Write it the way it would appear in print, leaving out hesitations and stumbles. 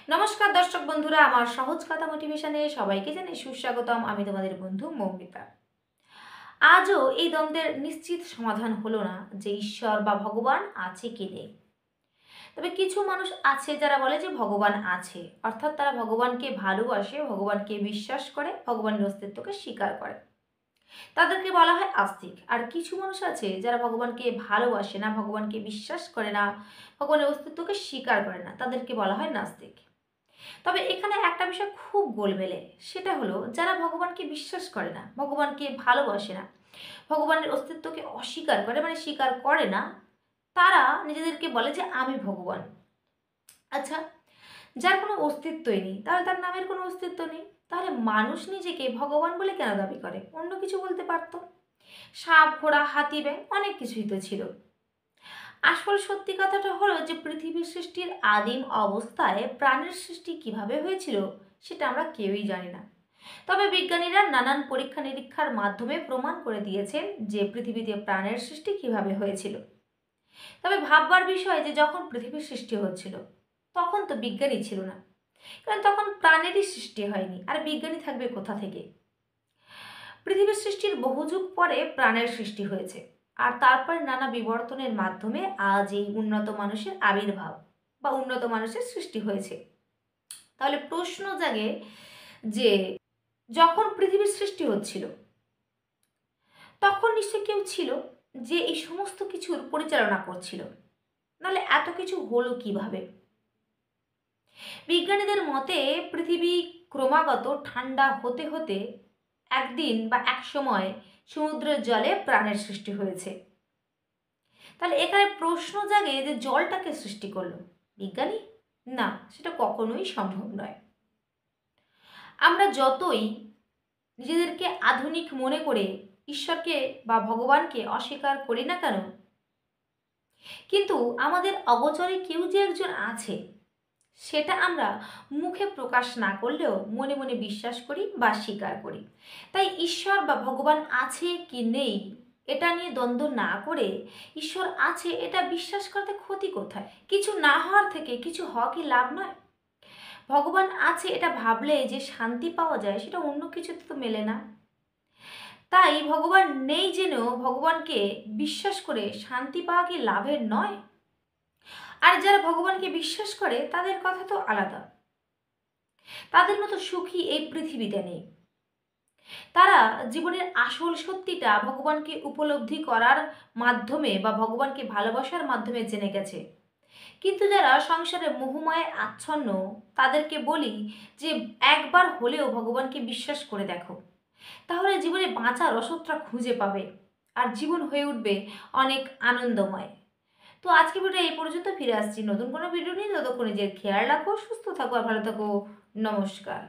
নমস্কার দর্শক বন্ধুরা, আমার সহজ কথা মোটিভেশনে সবাইকে জানাই সুস্বাগতম। আমি তোমাদের বন্ধু মৌমিতা। আজও এই দ্বন্দ্বের নিশ্চিত সমাধান হলো না যে ঈশ্বর বা ভগবান আছে কি নেই। তবে কিছু মানুষ আছে যারা বলে যে ভগবান আছে, অর্থাৎ তারা ভগবানকে ভালোবাসে, ভগবানকে বিশ্বাস করে, ভগবানের অস্তিত্বকে স্বীকার করে, তাদেরকে বলা হয় আস্তিক। আর কিছু মানুষ আছে যারা ভগবানকে ভালোবাসে না, ভগবানকে বিশ্বাস করে না, ভগবানের অস্তিত্বকে স্বীকার করে না, তাদেরকে বলা হয় নাস্তিক। তবে এখানে একটা বিষয় খুব গোলমেলে, সেটা হলো যারা ভগবানকে বিশ্বাস করে না, ভগবানকে ভালোবাসে না, ভগবানের অস্তিত্বকে অস্বীকার করে, মানে স্বীকার করে না, তারা নিজেদেরকে বলে যে আমি ভগবান। আচ্ছা, যার কোনো অস্তিত্বই নেই, তাহলে তার নামের কোনো অস্তিত্ব নেই, তাহলে মানুষ নিজেকে ভগবান বলে কেন দাবি করে? অন্য কিছু বলতে পারতো। সাপ, ঘোড়া, হাতি, ব্যাঙ অনেক কিছুই তো ছিল। আসল সত্যি কথাটা হলো যে পৃথিবীর সৃষ্টির আদিম অবস্থায় প্রাণের সৃষ্টি কিভাবে হয়েছিল সেটা আমরা কেউই জানি না। তবে বিজ্ঞানীরা নানান পরীক্ষা নিরীক্ষার মাধ্যমে প্রমাণ করে দিয়েছেন যে পৃথিবীতে প্রাণের সৃষ্টি কিভাবে হয়েছিল। তবে ভাববার বিষয় যে যখন পৃথিবীর সৃষ্টি হচ্ছিল তখন তো বিজ্ঞানী ছিল না, কারণ তখন প্রাণেরই সৃষ্টি হয়নি, আর বিজ্ঞানী থাকবে কোথা থেকে? পৃথিবীর সৃষ্টির বহু যুগ পরে প্রাণের সৃষ্টি হয়েছে, আর তারপরে নানা বিবর্তনের মাধ্যমে আজ এই উন্নত মানুষের আবির্ভাব বা উন্নত মানুষের সৃষ্টি হয়েছে। তাহলে প্রশ্ন জাগে যে যখন পৃথিবীর সৃষ্টি হচ্ছিল তখন নিশ্চয়ই কেউ ছিল যে এই সমস্ত কিছুর পরিচালনা করছিল, নাহলে এত কিছু হলো কিভাবে? বিজ্ঞানীদের মতে পৃথিবী ক্রমাগত ঠান্ডা হতে হতে একদিন বা এক সময় সমুদ্রের জলে প্রাণের সৃষ্টি হয়েছে। তাহলে এখানে প্রশ্ন জাগে যে জলটাকে সৃষ্টি করলো বিজ্ঞানী? না, সেটা কখনোই সম্ভব নয়। আমরা যতই নিজেদেরকে আধুনিক মনে করে ঈশ্বরকে বা ভগবানকে অস্বীকার করি না কেন, কিন্তু আমাদের অগোচরে কেউ যে একজন আছে সেটা আমরা মুখে প্রকাশ না করলেও মনে মনে বিশ্বাস করি বা স্বীকার করি। তাই ঈশ্বর বা ভগবান আছে কি নেই এটা নিয়ে দ্বন্দ্ব না করে ঈশ্বর আছে এটা বিশ্বাস করতে ক্ষতি কোথায়? কিছু না হওয়ার থেকে কিছু হওয়া কি লাভ নয়? ভগবান আছে এটা ভাবলে যে শান্তি পাওয়া যায় সেটা অন্য কিছুতে তো মেলে না। তাই ভগবান নেই জেনেও ভগবানকে বিশ্বাস করে শান্তি পাওয়া কি লাভের নয়? আর যারা ভগবানকে বিশ্বাস করে তাদের কথা তো আলাদা, তাদের মতো সুখী এই পৃথিবীতে নেই। তারা জীবনের আসল সত্যিটা ভগবানকে উপলব্ধি করার মাধ্যমে বা ভগবানকে ভালোবাসার মাধ্যমে জেনে গেছে। কিন্তু যারা সংসারে মোহমায় আচ্ছন্ন, তাদেরকে বলি যে একবার হলেও ভগবানকে বিশ্বাস করে দেখো, তাহলে জীবনে বাঁচার রসদটা খুঁজে পাবে আর জীবন হয়ে উঠবে অনেক আনন্দময়। তো আজকে ভিডিও এই পর্যন্ত, ফিরে আসছি নতুন কোনো ভিডিও নিয়ে। ততক্ষণ নিজের খেয়াল রাখো, সুস্থ থাকো আর ভালো থাকো। নমস্কার।